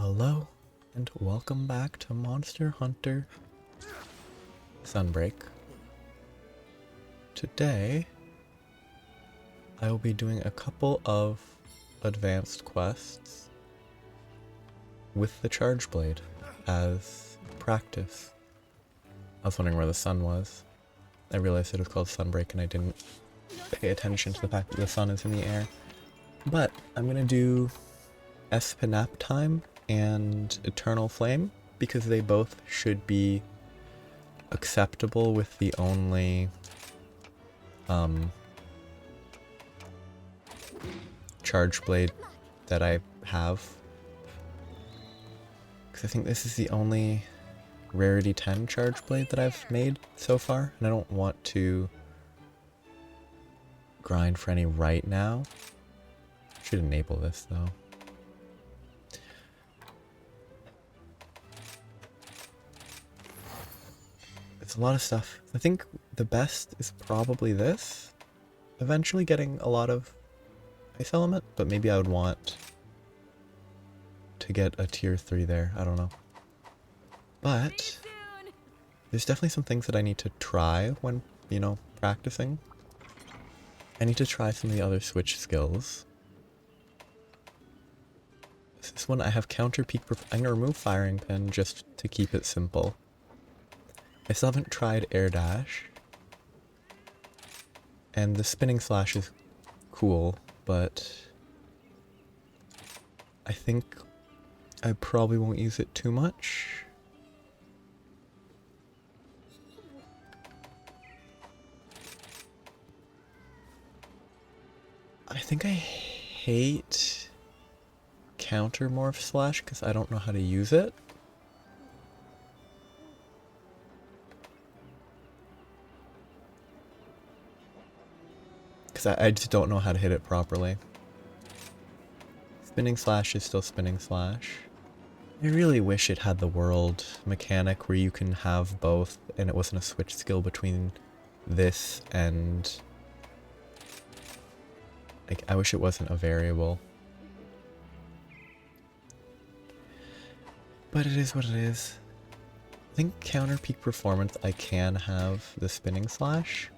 Hello, and welcome back to Monster Hunter Sunbreak. Today, I will be doing a couple of advanced quests with the Charge Blade as practice. I was wondering where the sun was. I realized it was called Sunbreak and I didn't pay attention to the fact that the sun is in the air. But I'm gonna do Espinas time and Eternal Flame because they both should be acceptable with the only Charge Blade that I have. Because I think this is the only Rarity 10 Charge Blade that I've made so far, and I don't want to grind for any right now. Should enable this though. It's a lot of stuff. I think the best is probably this. Eventually getting a lot of Ice Element, but maybe I would want to get a tier 3 there. I don't know. But there's definitely some things that I need to try when, practicing. I need to try some of the other switch skills. This one I have counter peak. I'm going to remove Firing Pin just to keep it simple. I still haven't tried Air Dash. And the Spinning Slash is cool, but I think I probably won't use it too much. I think I hate Counter Morph Slash because I don't know how to use it. Because I just don't know how to hit it properly. Spinning Slash is still Spinning Slash. I really wish it had the world mechanic where you can have both and it wasn't a switch skill between this and... Like, I wish it wasn't a variable. But it is what it is. I think counter peak performance I can have the Spinning Slash.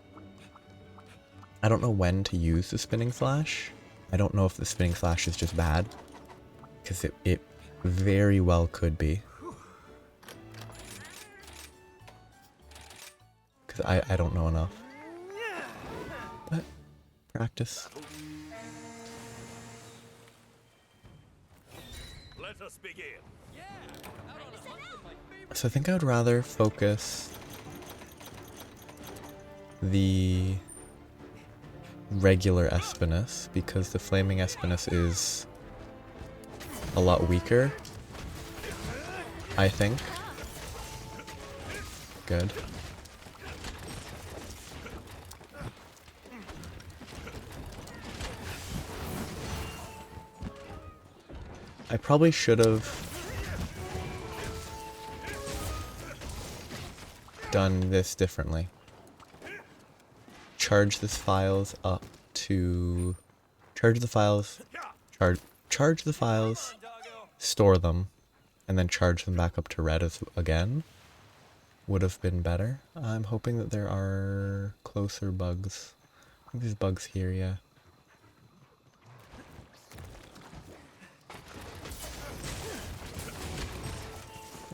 I don't know when to use the Spinning Slash. I don't know if the Spinning Slash is just bad. Because it very well could be. Because I don't know enough. But, practice. Let us begin. So I think I would rather focus the regular Espinas because the Flaming Espinas is a lot weaker, I think. Good. I probably should have done this differently. Charge this files up to charge the files, store them, and then charge them back up to red again. Would have been better. I'm hoping that there are closer bugs. I think there's bugs here, yeah.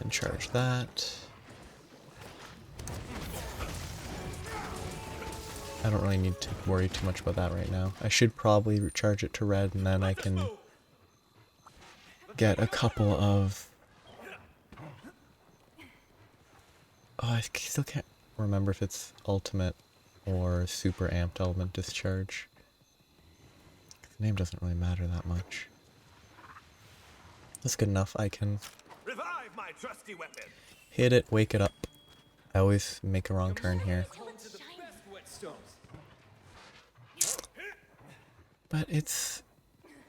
And charge that. I don't really need to worry too much about that right now. I should probably recharge it to red and then I can get a couple of... Oh, I still can't remember if it's ultimate or super amped element discharge. The name doesn't really matter that much. That's good enough. I can Revive my trusty weapon. hit it, wake it up. I always make a wrong turn here. But it's...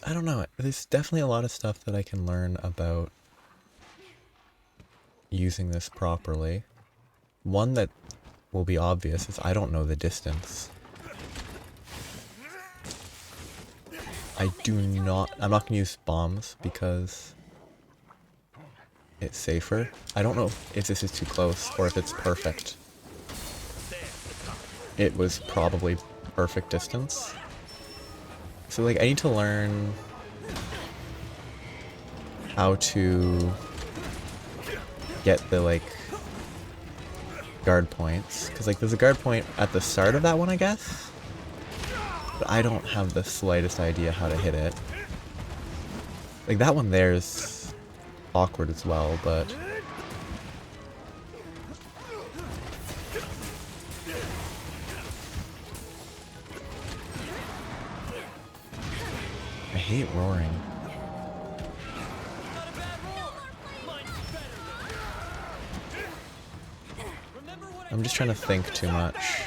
I don't know. There's definitely a lot of stuff that I can learn about using this properly. One that will be obvious is I don't know the distance. I'm not going to use bombs because it safer. I don't know if this is too close or if it's perfect. It was probably perfect distance. So like I need to learn how to get the like guard points, because like there's a guard point at the start of that one, I guess, but I don't have the slightest idea how to hit it. Like that one there's awkward as well, but I hate roaring. I'm just trying to think too much.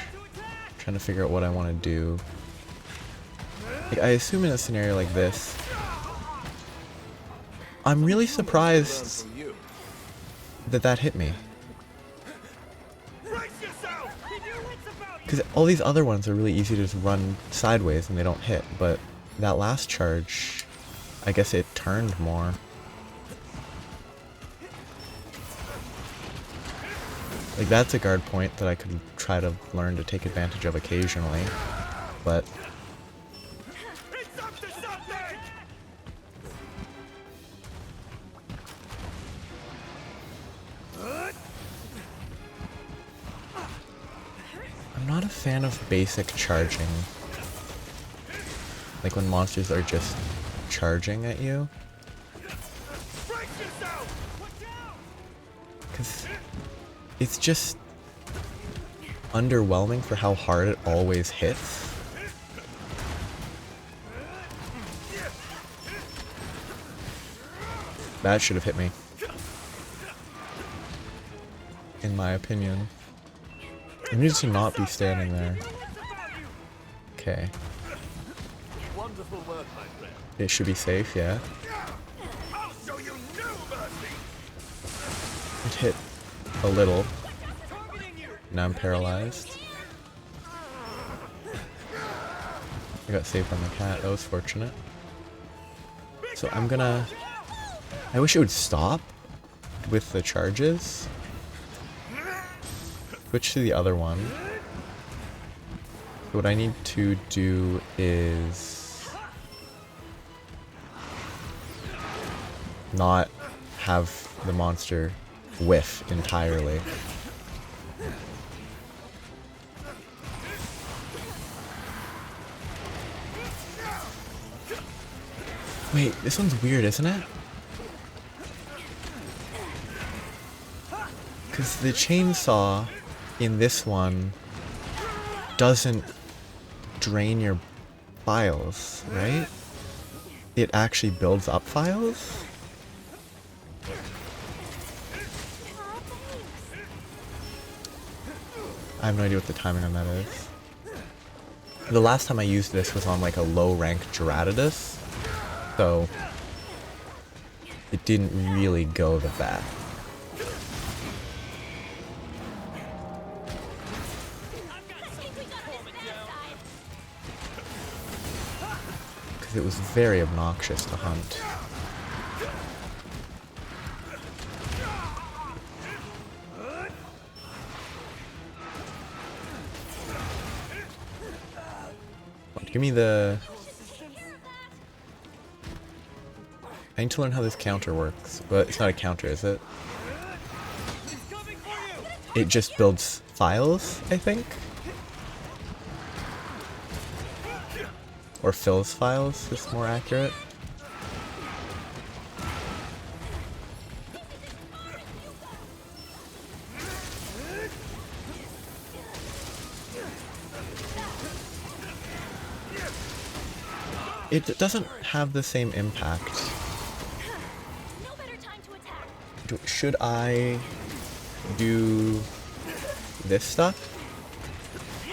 Trying to figure out what I want to do. Like, I assume in a scenario like this, I'm really surprised that that hit me. Because all these other ones are really easy to just run sideways and they don't hit, but that last charge, I guess it turned more. Like, that's a guard point that I could try to learn to take advantage of occasionally, but I'm not a fan of basic charging. Like when monsters are just charging at you. Because it's just underwhelming for how hard it always hits. That should have hit me, in my opinion. I need to not be standing there. Okay. It should be safe, yeah. It hit a little. Now I'm paralyzed. I got saved on the cat, that was fortunate. So I'm gonna... I wish it would stop with the charges. Switch to the other one. What I need to do is not have the monster whiff entirely. Wait, this one's weird, isn't it? Because the chainsaw in this one doesn't drain your files, right? It actually builds up files? I have no idea what the timing on that is. The last time I used this was on like a low rank Gerardus, so it didn't really go the best. Because it was very obnoxious to hunt. Give me the... I need to learn how this counter works, but it's not a counter, is it? It just builds files, I think? Or fills files is more accurate. It doesn't have the same impact. Should I do this stuff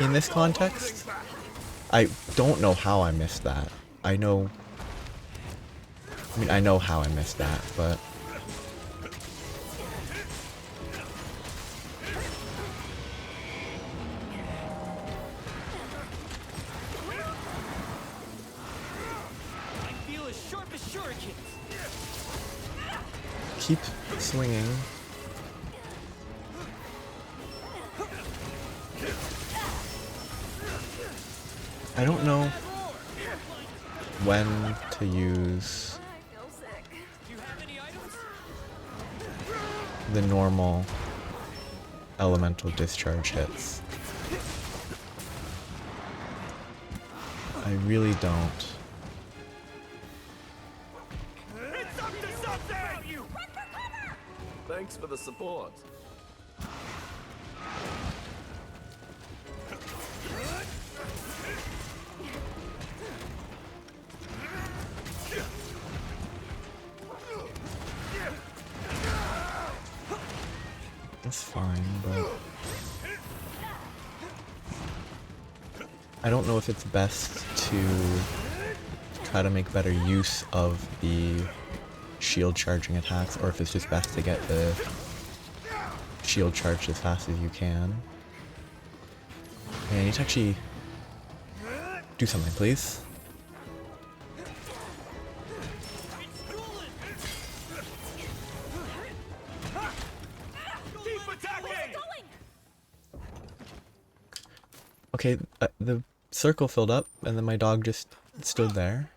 in this context? I don't know how I missed that. I know how I missed that, but... swinging. I don't know when to use the normal elemental discharge hits. I really don't. It's up to something! You. Thanks for the support. That's fine, but I don't know if it's best to try to make better use of the shield charging attacks, or if it's just best to get the shield charged as fast as you can. Okay, I need to actually do something, please. Okay, the circle filled up, and then my dog just stood there.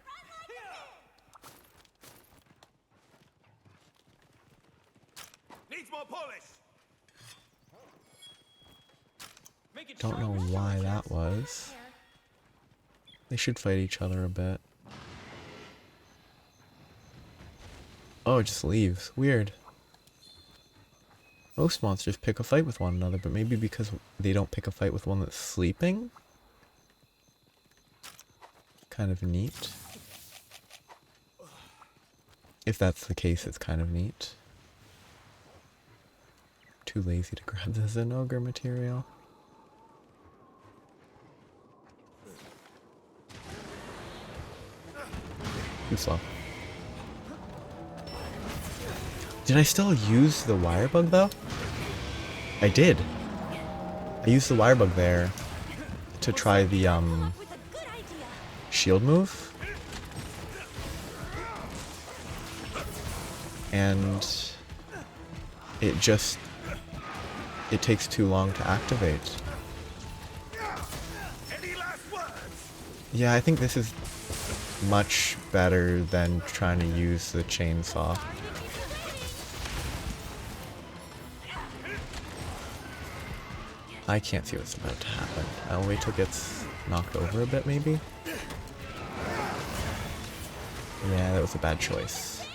Needs more polish. Don't know why that was. They should fight each other a bit. Oh, it just leaves. Weird. Most monsters pick a fight with one another, but maybe because they don't pick a fight with one that's sleeping? Kind of neat. If that's the case, it's kind of neat. Too lazy to grab the Zenogre material. Too slow. Did I still use the wire bug though? I did. I used the wire bug there to try the shield move. And it takes too long to activate. Any last words? Yeah, I think this is much better than trying to use the chainsaw. I can't see what's about to happen. I'll wait till it gets knocked over a bit, maybe? Yeah, that was a bad choice.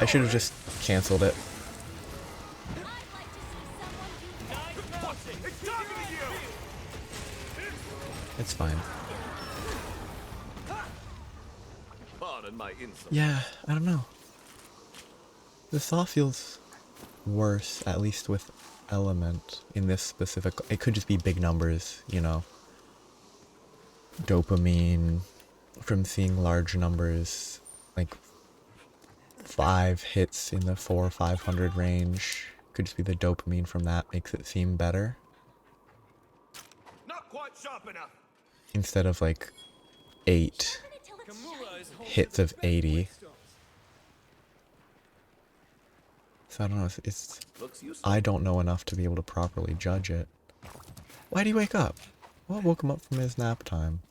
I should have just cancelled it. It's fine. Pardon my insult. Yeah, I don't know. The saw feels worse, at least with element in this specific. It could just be big numbers, you know. Dopamine from seeing large numbers, like 5 hits in the 400 or 500 range. Could just be the dopamine from that makes it seem better. Not quite sharp enough. Instead of like 8 hits of 80. So I don't know, it's Looks useful. I don't know enough to be able to properly judge it. Why'd he wake up? What woke him up from his nap time?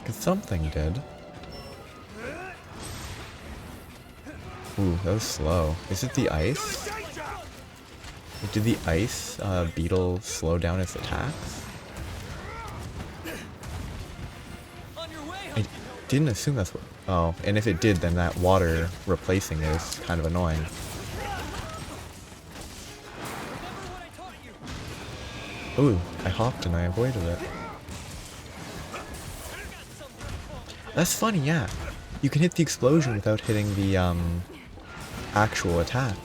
Cause something did. Ooh, that was slow. Is it the ice? Did the ice beetle slow down its attacks? I didn't assume that's what... Oh, and if it did, then that water replacing it is kind of annoying. Ooh, I hopped and I avoided it. That's funny, yeah. You can hit the explosion without hitting the actual attack.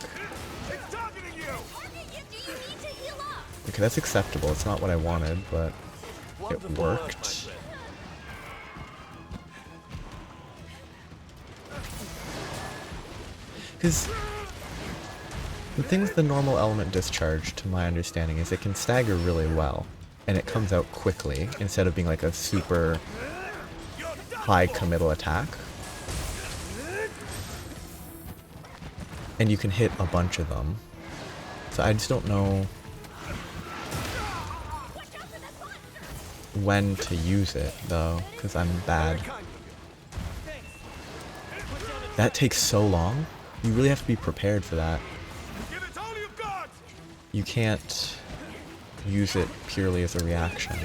Okay, that's acceptable. It's not what I wanted, but it worked. Because The thing with the normal element discharge, to my understanding, is it can stagger really well, and it comes out quickly, instead of being like a super high committal attack. And you can hit a bunch of them. So I just don't know when to use it, though, because I'm bad. That takes so long. You really have to be prepared for that. You can't use it purely as a reaction.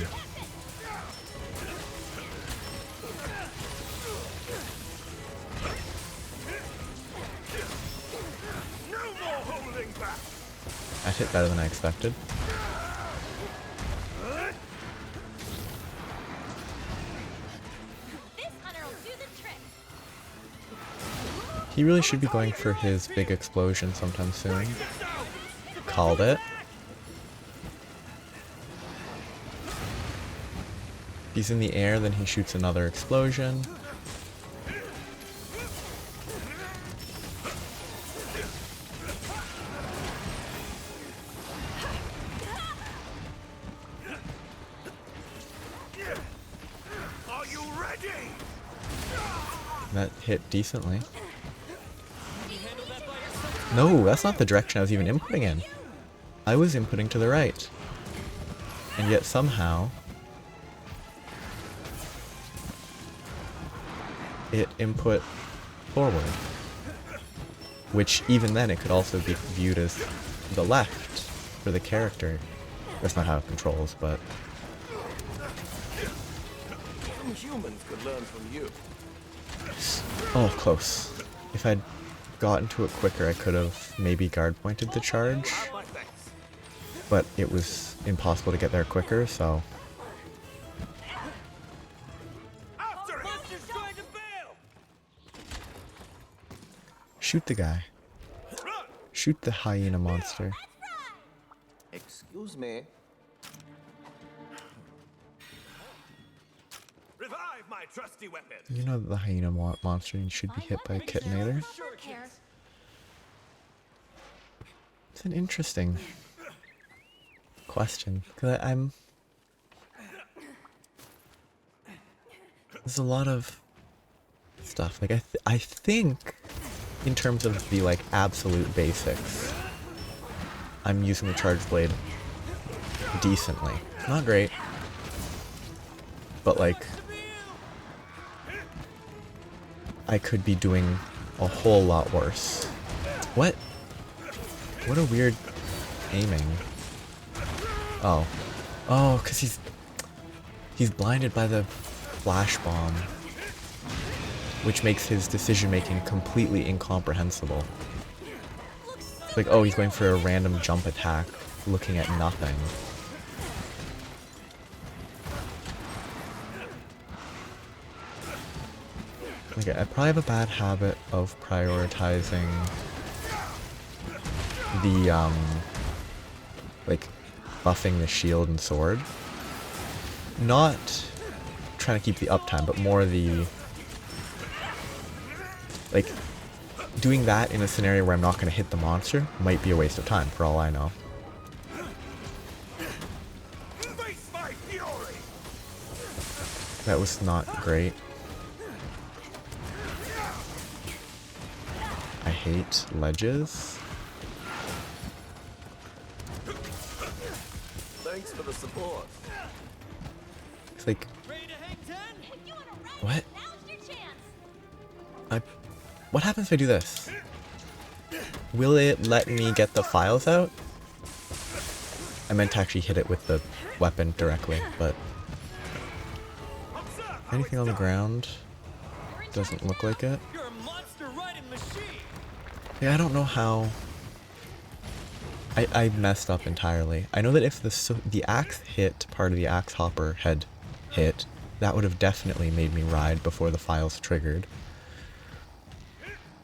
That hit better than I expected. He really should be going for his big explosion sometime soon. Called it. He's in the air, then he shoots another explosion. Are you ready? That hit decently. No, that's not the direction I was even inputting in. I was inputting to the right. And yet somehow it input forward. Which even then it could also be viewed as the left for the character. That's not how it controls, but Some humans could learn from you. oh, close. If I'd gotten to it quicker, I could have maybe guard pointed the charge. My thanks. But it was impossible to get there quicker, so After it! Monster's going to bail! shoot the guy. Shoot the hyena monster. Excuse me. Revive my trusty weapon. You know that the hyena monster should be hit by a kitinator? It's an interesting question, because there's a lot of stuff. Like I think in terms of the like absolute basics, I'm using the charge blade decently. Not great, but like I could be doing a whole lot worse. What? What a weird aiming. Oh. Oh, because he's blinded by the flash bomb, which makes his decision making completely incomprehensible. Like, oh, he's going for a random jump attack, looking at nothing. Okay, I probably have a bad habit of prioritizing the, like, buffing the shield and sword. Not trying to keep the uptime, but more the, like, doing that in a scenario where I'm not going to hit the monster might be a waste of time, for all I know. Face my fury! That was not great. I hate ledges. Thanks for the support. It's like, what? What happens if I do this? Will it let me get the files out? I meant to actually hit it with the weapon directly, but anything on the ground doesn't look like it. Yeah, I don't know how. I messed up entirely. I know that if the axe hit part of the axe hopper had hit, that would have definitely made me ride before the files triggered.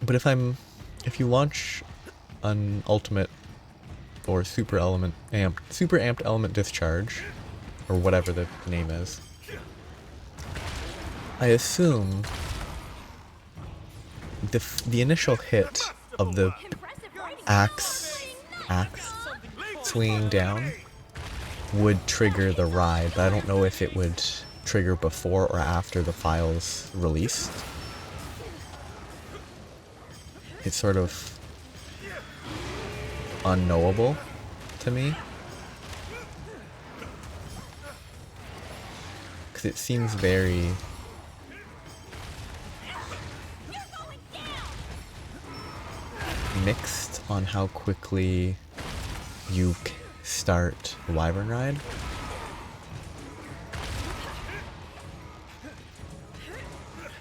But if you launch an ultimate or super amped element discharge, or whatever the name is, I assume the initial hit of the axe axe swinging down would trigger the ride, but I don't know if it would trigger before or after the file's released. It's sort of unknowable to me. Because it seems very mixed on how quickly you start the Wyvern ride.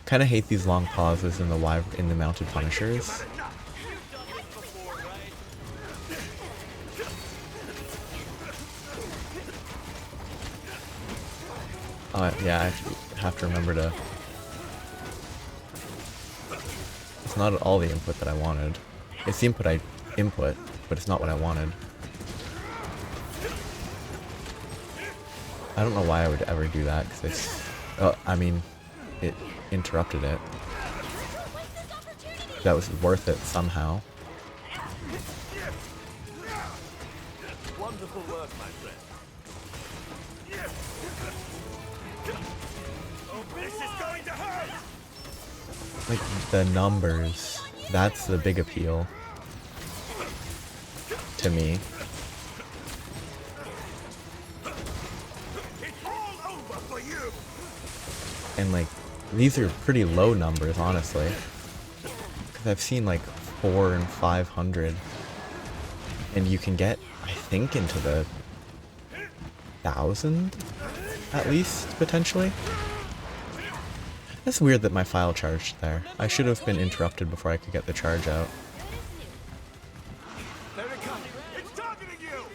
Kind of hate these long pauses in the mounted punishers. Yeah, I have to remember to. It's not at all the input that I wanted. It's the input I input, but it's not what I wanted. I don't know why I would ever do that, because it's... I mean, it interrupted it. That was worth it somehow. Wonderful work, my friend. Oh, this is going to hurt! Like, the numbers, that's the big appeal to me. It's all over for you! And like, these are pretty low numbers, honestly. Because I've seen like 400 and 500. And you can get, I think, into the 1,000 at least, potentially. It's weird that my file charged there. I should have been interrupted before I could get the charge out. There it comes! It's targeting you!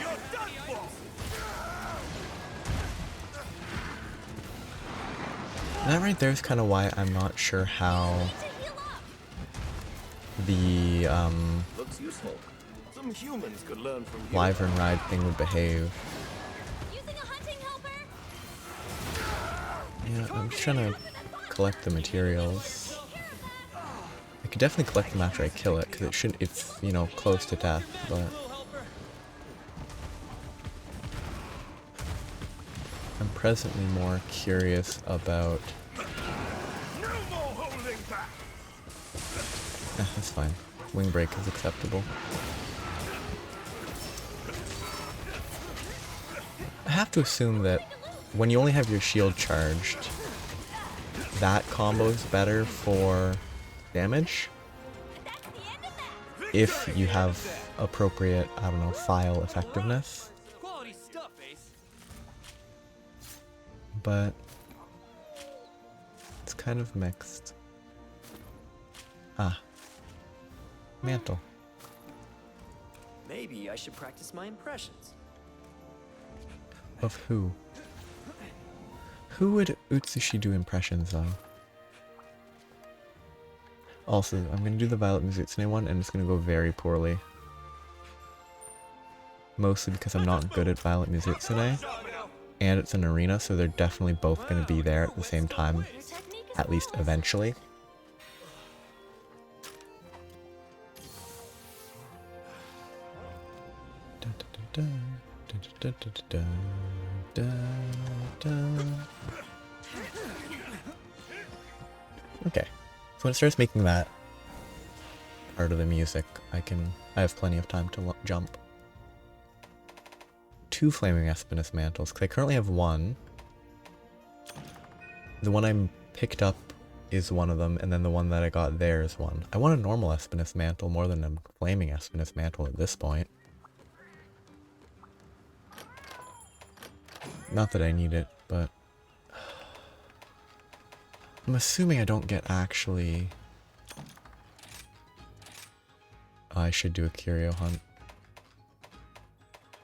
You're done for! That right there is kind of why I'm not sure how the Looks useful. Some humans could learn from you. Wyvern ride thing would behave. Using a hunting helper? Yeah, I'm just trying to collect the materials. I could definitely collect them after I kill it, because it's, you know, close to death, but... I'm presently more curious about... No more holding back! That's fine. Wing break is acceptable. I have to assume that when you only have your shield charged, that combo is better for damage. If you have appropriate, I don't know, file effectiveness. Quality stuff, Ace. But it's kind of mixed. Ah. Mantle. Maybe I should practice my impressions. Of who? Who would Utsushi do impressions of? Also, I'm gonna do the Violet Mizutsune one, and it's gonna go very poorly. Mostly because I'm not good at Violet Mizutsune, and it's an arena, so they're definitely both gonna be there at the same time, at least eventually. Okay, so when it starts making that part of the music, I have plenty of time to jump. 2 Flaming Espinas Mantles, because I currently have 1. The one I picked up is one of them, and then the one that I got there is one. I want a normal Espinas Mantle more than a Flaming Espinas Mantle at this point. Not that I need it, but... I'm assuming I don't get actually... I should do a curio hunt.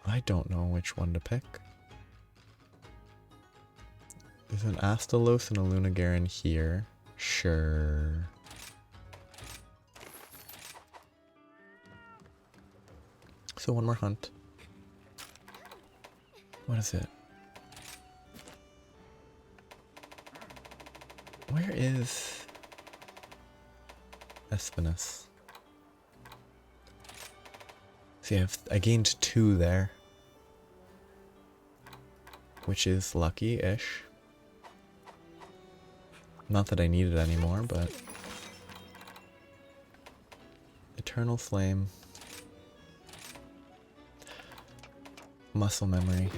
I don't know which one to pick. There's an Astalos and a Lunagarin here. Sure. So one more hunt. What is it? Where is Espinas? See, I gained 2 there, which is lucky-ish. Not that I need it anymore, but Eternal Flame, Muscle Memory.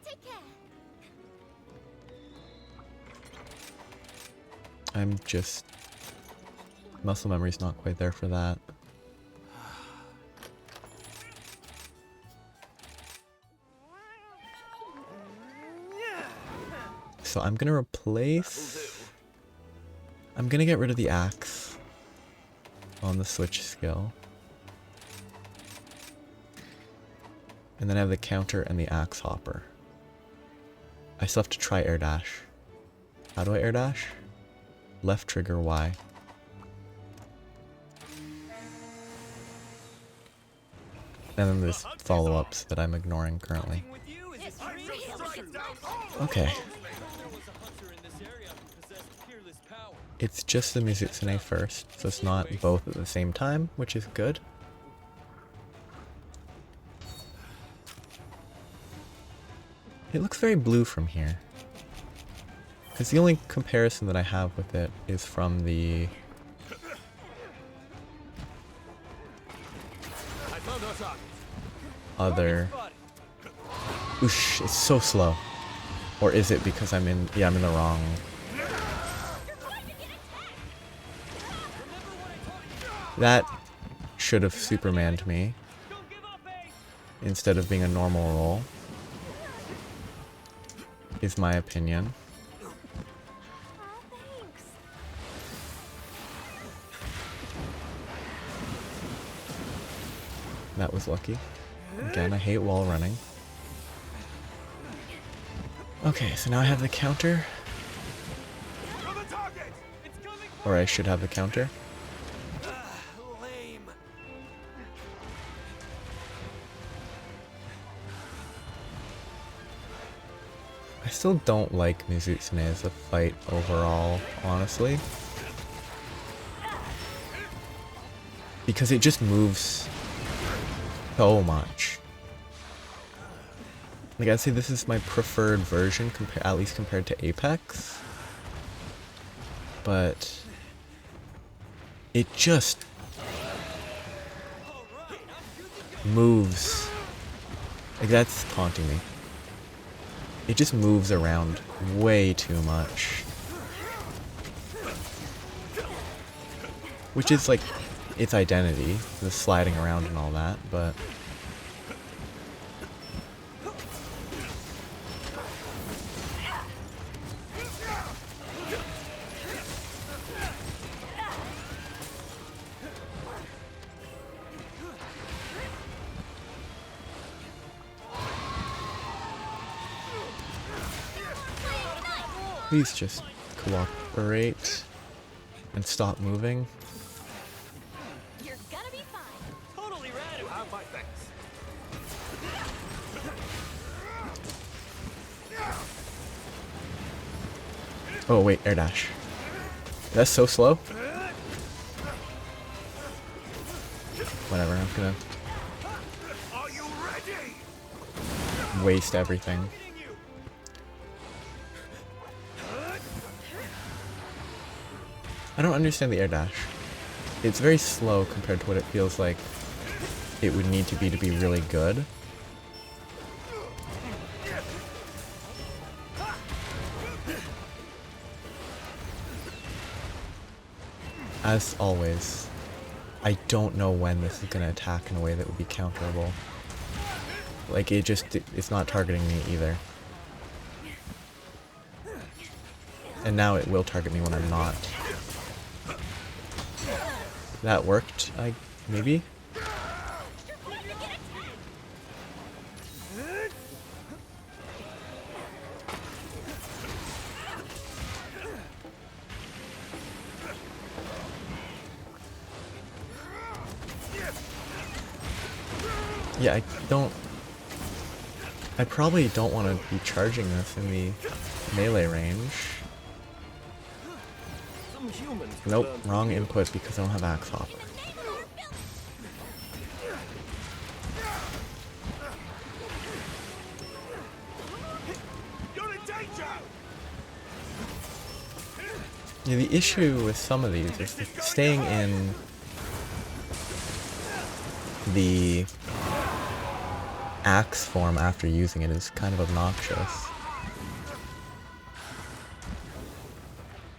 Take care. I'm just... Muscle Memory's not quite there for that. So I'm gonna replace... I'm gonna get rid of the axe on the switch skill. And then I have the counter and the axe hopper. I still have to try air dash. How do I air dash? Left trigger Y. And then there's follow-ups that I'm ignoring currently. Okay. It's just the Mizutsune first, so it's not both at the same time, which is good. It looks very blue from here. Because the only comparison that I have with it is from the... other... Oosh, it's so slow. Or is it because I'm in... yeah, I'm in the wrong... That should have Supermaned me instead of being a normal roll, is my opinion. That was lucky. Again, I hate wall running. Okay, so now I have the counter. Or I should have the counter. I still don't like Mizutsune as a fight overall, honestly. Because it just moves so much. Like, I'd say this is my preferred version, at least compared to Apex. But it just moves. Like, that's taunting me. It just moves around way too much. Which is like its identity, the sliding around and all that, but... Please just cooperate and stop moving. You're gonna be fine. Totally rad. You have my thanks. Oh wait, air dash. That's so slow. Whatever, I'm gonna Are you ready? waste everything. I don't understand the air dash. It's very slow compared to what it feels like it would need to be really good. As always, I don't know when this is going to attack in a way that would be counterable. Like, it's not targeting me either. And now it will target me when I'm not. That worked, maybe? Yeah, I probably don't want to be charging this in the melee range. Some humans Nope, learn to wrong deal. input because I don't have axe hopper. Yeah, the issue with some of these is that staying in the axe form after using it is kind of obnoxious.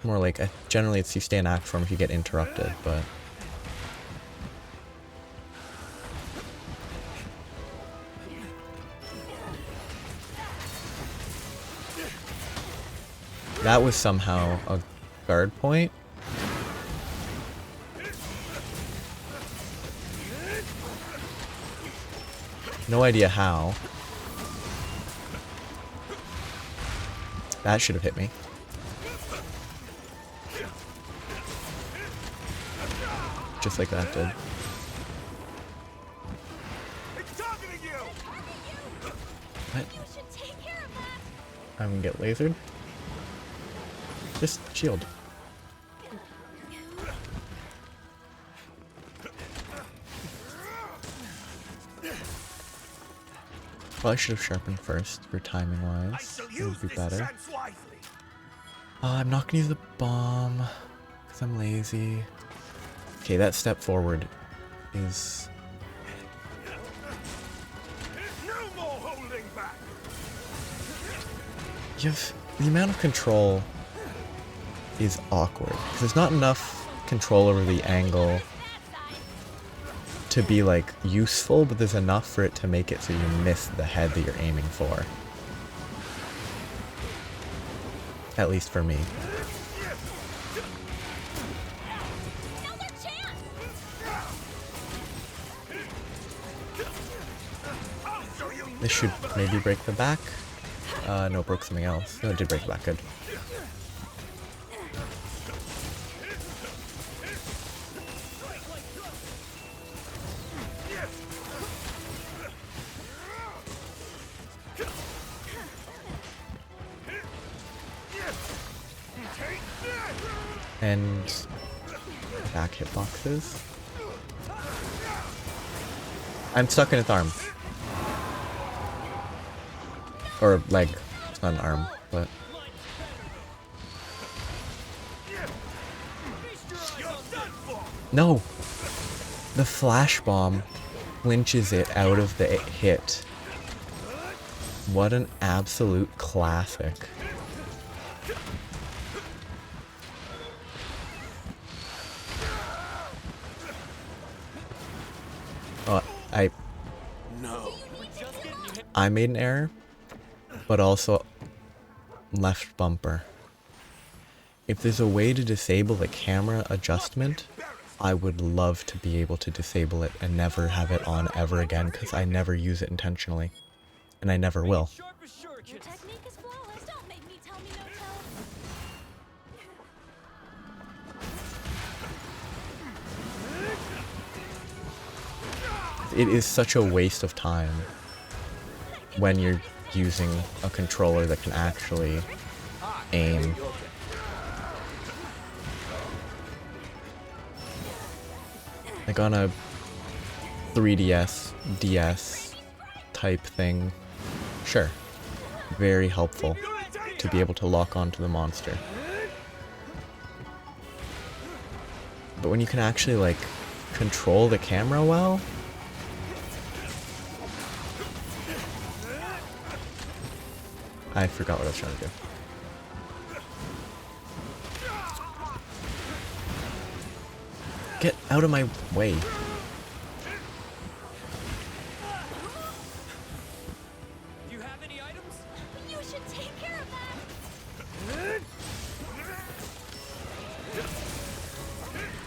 More like, generally it's you stay in axe form if you get interrupted, but... That was somehow a guard point. No idea how. That should have hit me. Just like that did. What? I'm gonna get lasered. Just shield. Well, I should have sharpened first for timing wise. It would be better. I'm not gonna use the bomb because I'm lazy. Okay, that step forward is... No more holding back. The amount of control is awkward because there's not enough control over the angle to be like useful, but there's enough for it to make it so you miss the head that you're aiming for. At least for me. This should maybe break the back. No, broke something else. No, it did break the back. Good. And back hitboxes. I'm stuck in its arm. Or leg. It's not an arm, but... No! The flash bomb flinches it out of the hit. What an absolute classic. Oh, I made an error, but also left bumper. If there's a way to disable the camera adjustment, I would love to be able to disable it and never have it on ever again, because I never use it intentionally. And I never will. Your technique is flawless. Don't make me tell me no tell. It is such a waste of time when you're using a controller that can actually aim. Like on a 3DS, DS type thing, sure, very helpful to be able to lock onto the monster. But when you can actually like control the camera well, I forgot what I was trying to do. Get out of my way. Do you have any items? You should take care of that.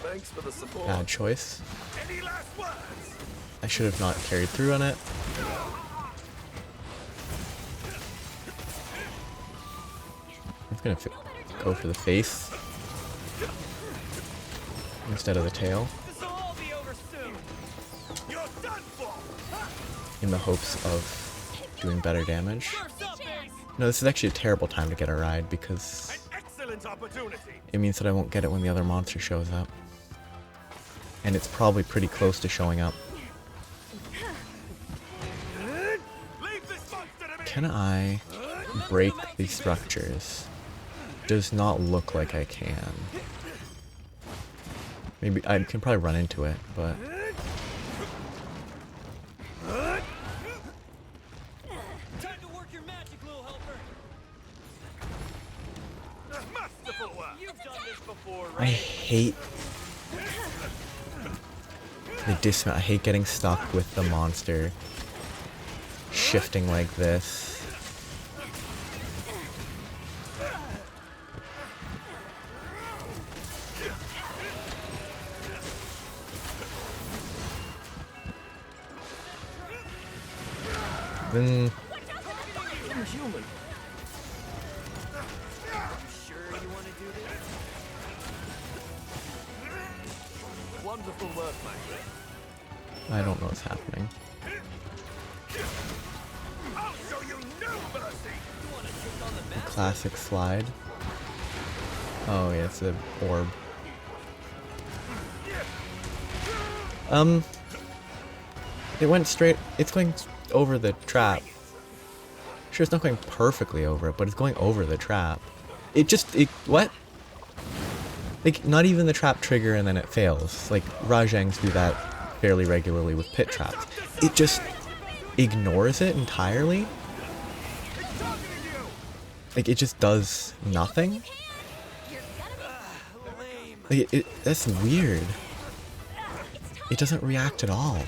Thanks for the support. Bad choice. Any last words? I should have not carried through on it. I'm gonna go for the face instead of the tail, This'll all be over soon. You're done for. in the hopes of doing better damage. Surf's up, Ace. No, this is actually a terrible time to get a ride because An excellent opportunity. it means that I won't get it when the other monster shows up. And it's probably pretty close to showing up. Leave this monster to me. Can I break these structures does not look like I can. Maybe I can probably run into it, but Time to work your magic, little helper. Masterful work. You've done this before, I right? hate the dismount. I hate getting stuck with the monster shifting like this. Then Inhuman. Sure you want to do this? Wonderful work, my friend. I don't know what's happening. I'll show you no mercy. You want to take on the master? Classic slide. Oh yeah, it's the orb. It went straight. It's going over the trap. Sure, it's not going perfectly over it, but it's going over the trap. What? Like, not even the trap trigger and then it fails. Like, Rajangs do that fairly regularly with pit traps. It just ignores it entirely. Like, it just does nothing. Like, that's weird. It doesn't react at all.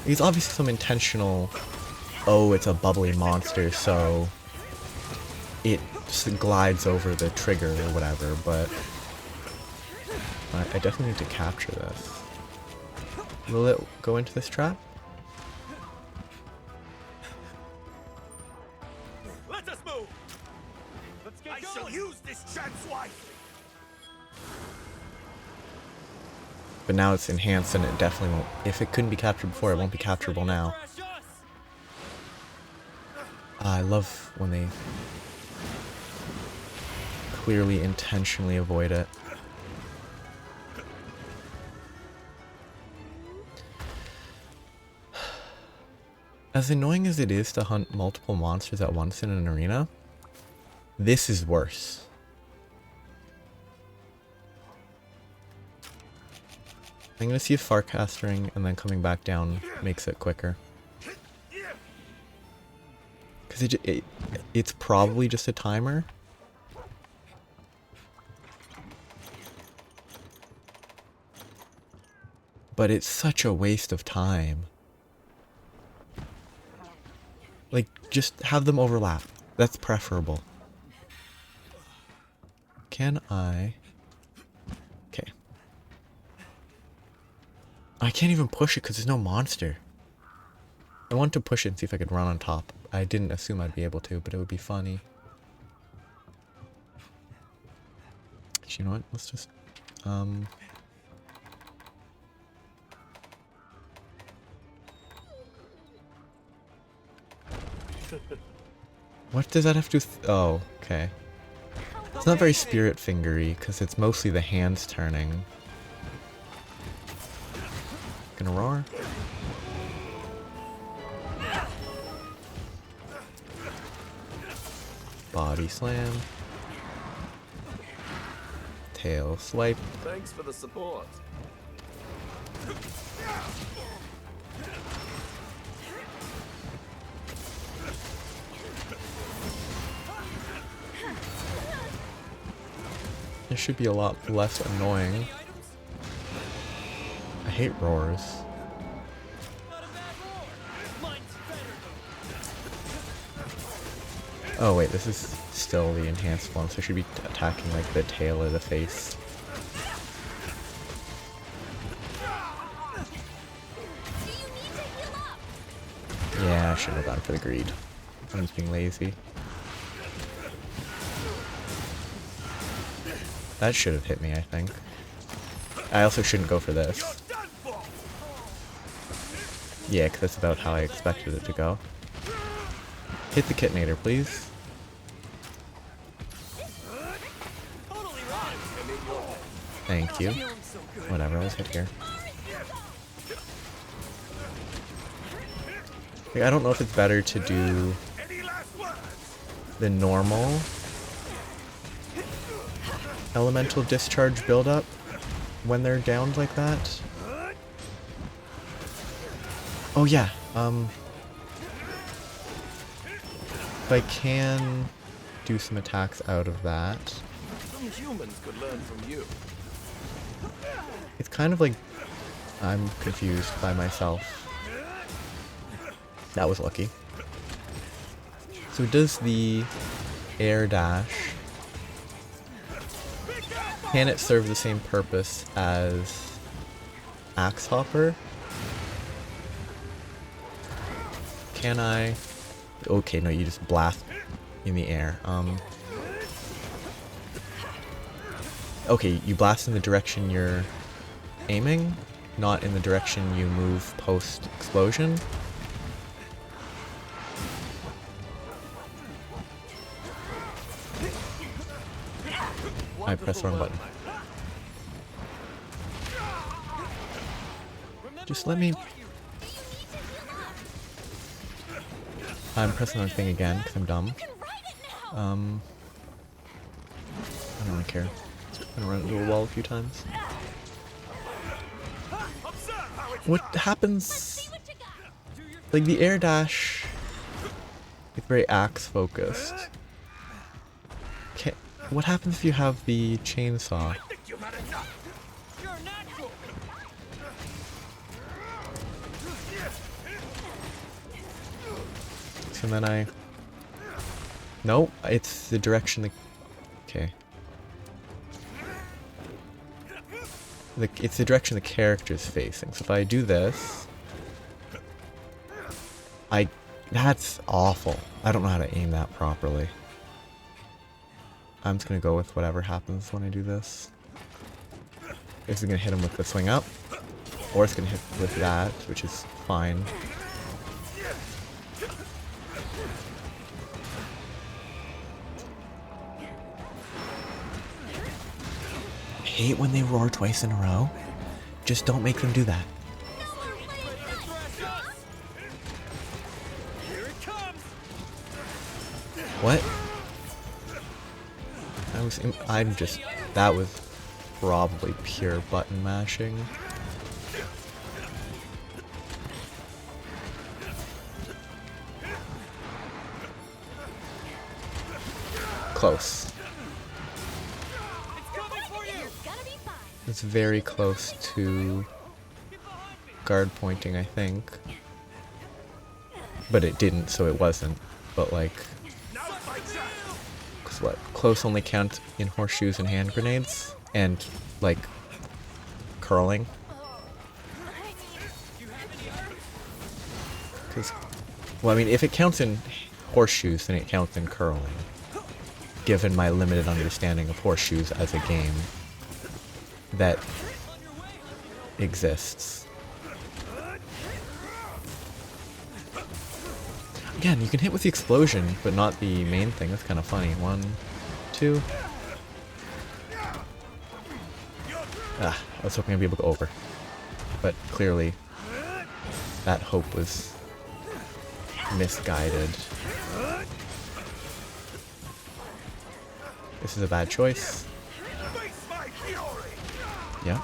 It's obviously some intentional, oh, it's a bubbly monster, so it just glides over the trigger or whatever, but I definitely need to capture this. Will it go into this trap? Let us move. Let's get I going. shall use this chance wisely. But now it's enhanced and it definitely won't. If it couldn't be captured before, it won't be capturable now. Crash us. I love when they clearly intentionally avoid it. As annoying as it is to hunt multiple monsters at once in an arena, this is worse. I'm gonna see if farcastering and then coming back down makes it quicker. Because it's probably just a timer. But it's such a waste of time. Like, just have them overlap. That's preferable. Can I... Okay. I can't even push it because there's no monster. I want to push it and see if I could run on top. I didn't assume I'd be able to, but it would be funny. Actually, you know what? Let's just... What does that have to oh, okay. It's not very spirit fingery, because it's mostly the hands turning. Gonna roar. Body slam. Tail swipe. Thanks for the support. It should be a lot less annoying. I hate roars. Not a bad roar. Mine's better. Oh wait, this is still the enhanced one, so I should be attacking like the tail or the face. Do you need to heal up? Yeah, I should have gone for the greed. I'm just being lazy. That should have hit me, I think. I also shouldn't go for this. You're done for. Yeah, because that's about how I expected it to go. Hit the Kitnator, please. Totally right. Thank you. Feeling so good. Whatever, I was hit here. Like, I don't know if it's better to do Any last words? the normal elemental discharge buildup when they're downed like that. Oh yeah, if I can do some attacks out of that. Some humans could learn from you. It's kind of like I'm confused by myself. That was lucky. So it does the air dash. Can it serve the same purpose as Axe Hopper? Can I? Okay, no, you just blast in the air. Okay, you blast in the direction you're aiming, not in the direction you move post-explosion. I pressed the wrong button. Just let me... I'm pressing the wrong thing again, because I'm dumb. I don't really care. I'm gonna run into a wall a few times. What happens... Like, the air dash... It's very axe focused. What happens if you have the chainsaw? So then I... Nope, it's the direction the... Okay. It's the direction the character's facing. So if I do this... That's awful. I don't know how to aim that properly. I'm just gonna go with whatever happens when I do this. This is gonna hit him with the swing up, or it's gonna hit with that, which is fine. I hate when they roar twice in a row. Just don't make them do that. What? That was probably pure button mashing. Close. It's very close to guard pointing, I think. But it didn't, so it wasn't. But like... What? Close only count in horseshoes and hand grenades? And, like, curling? Because, well, I mean, if it counts in horseshoes, then it counts in curling. Given my limited understanding of horseshoes as a game that exists. Again, you can hit with the explosion, but not the main thing. That's kind of funny. 1, 2. I was hoping I'd be able to go over. But clearly, that hope was misguided. This is a bad choice. Yeah.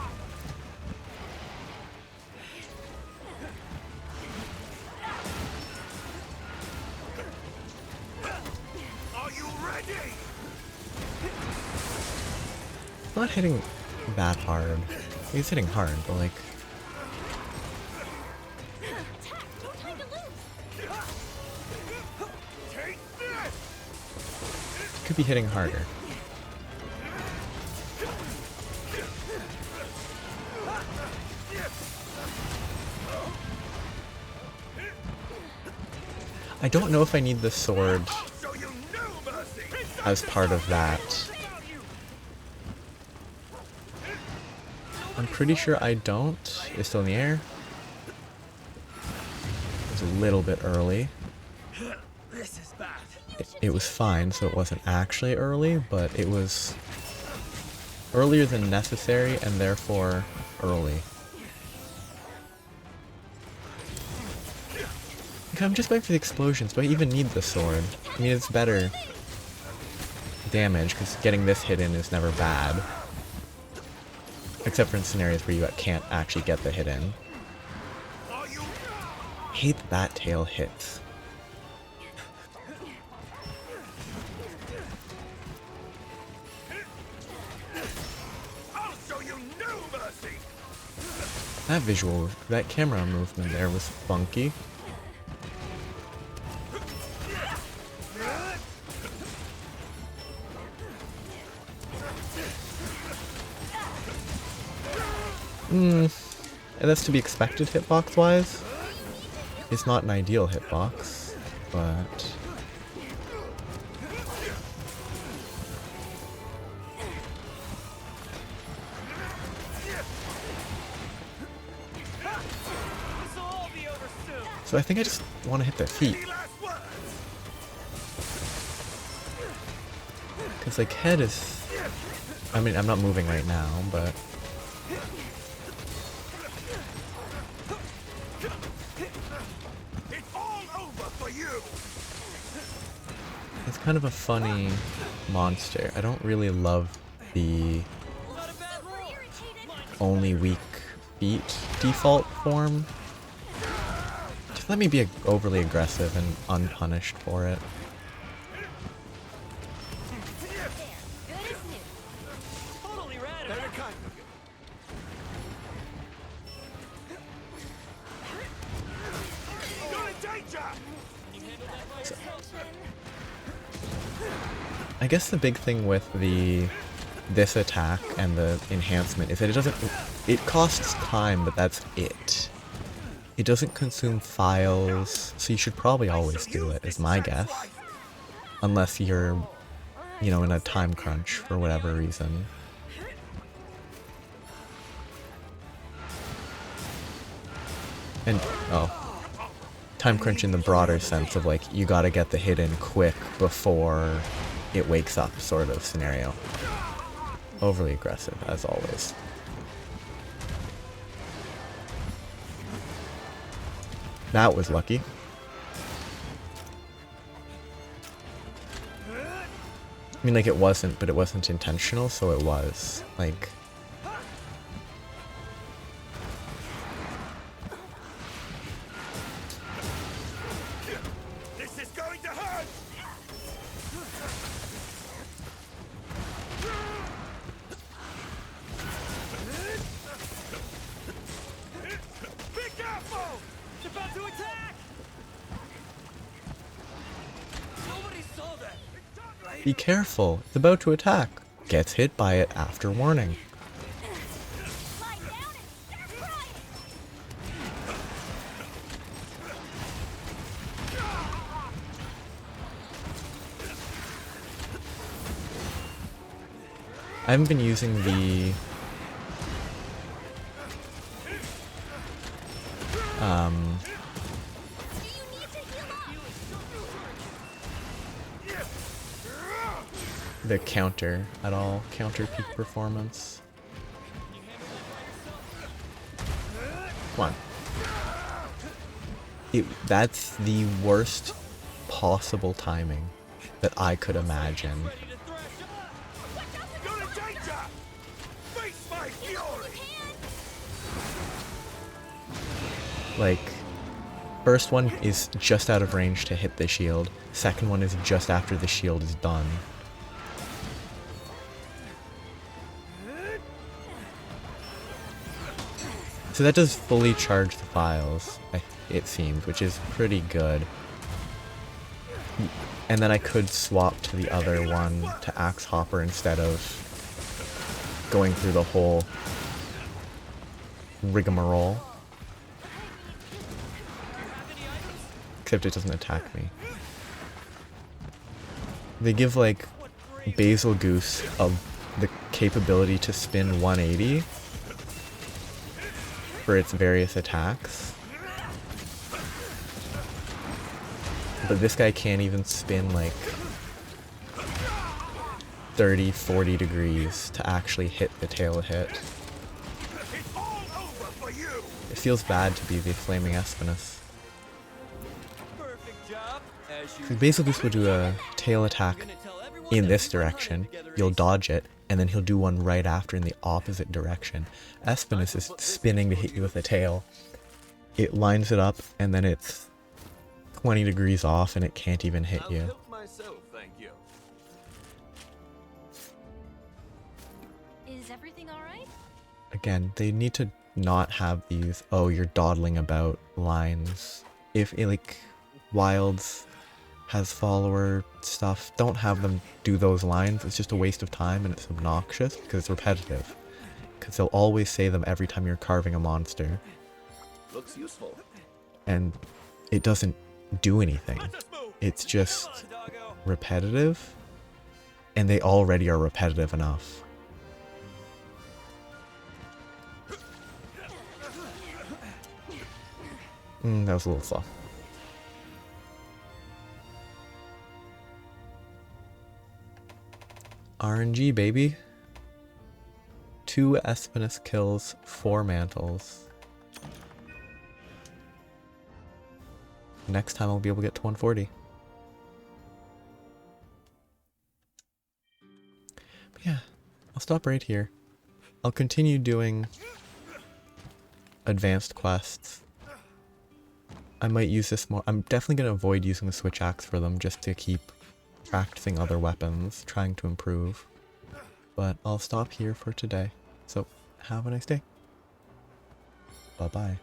Not hitting that hard. He's hitting hard, but like... Could be hitting harder. I don't know if I need the sword as part of that. I'm pretty sure I don't. It's still in the air. It was a little bit early. It was fine, so it wasn't actually early, but it was earlier than necessary and therefore early. Okay, I'm just waiting for the explosions. Do I even need the sword? I mean, it's better damage, because getting this hit in is never bad. Except for in scenarios where you can't actually get the hit in. Hate that tail hits. That visual, that camera movement there was funky. And that's to be expected hitbox-wise. It's not an ideal hitbox, but... So I think I just want to hit their feet. Because like head is... I mean, I'm not moving right now, but... It's kind of a funny monster. I don't really love the only weak feet default form. Just let me be overly aggressive and unpunished for it. I guess the big thing with this attack and the enhancement is that it costs time, but that's it. It doesn't consume files, so you should probably always do it, is my guess. Unless you're, you know, in a time crunch for whatever reason. And, time crunch in the broader sense of like, you gotta get the hit in quick before it wakes up sort of scenario. Overly aggressive, as always. That was lucky. I mean, like, it wasn't, but it wasn't intentional, so it was. Like... This is going to hurt! Be careful! It's about to attack! Nobody saw that! Be careful, it's about to attack. Gets hit by it after warning. Lie down and start crying! I haven't been using the... the counter at all. Counter peak performance. Come on. That's the worst possible timing that I could imagine. You're in danger! Face my fury! Like, first one is just out of range to hit the shield. Second one is just after the shield is done. So that does fully charge the files, it seems, which is pretty good. And then I could swap to the other one, to Axe Hopper, instead of going through the whole rigmarole. Except it doesn't attack me. They give, like, Basil Goose the capability to spin 180 for its various attacks. But this guy can't even spin like 30, 40 degrees to actually hit the tail hit. It feels bad to be the Flaming Espinas. Perfect job, as you Basil Goose will do a tail attack in this direction, you'll dodge it, and then he'll do one right after in the opposite direction. Espinas is spinning to hit you with a tail. It lines it up, and then it's 20 degrees off, and it can't even hit I'll you. help myself, thank you. Is everything alright? Again, they need to not have these, oh, you're dawdling about lines. If, like, Wilds has follower stuff, don't have them do those lines. It's just a waste of time, and it's obnoxious because it's repetitive. Because they'll always say them every time you're carving a monster, Looks useful. and it doesn't do anything. Let's move. It's just Come on, doggo. repetitive, and they already are repetitive enough. That was a little slow. RNG, baby. 2 Espinas kills, 4 mantles. Next time I'll be able to get to 140. But yeah, I'll stop right here. I'll continue doing advanced quests. I might use this more. I'm definitely going to avoid using the switch axe for them just to keep practicing other weapons, trying to improve. But I'll stop here for today. So have a nice day. Bye-bye.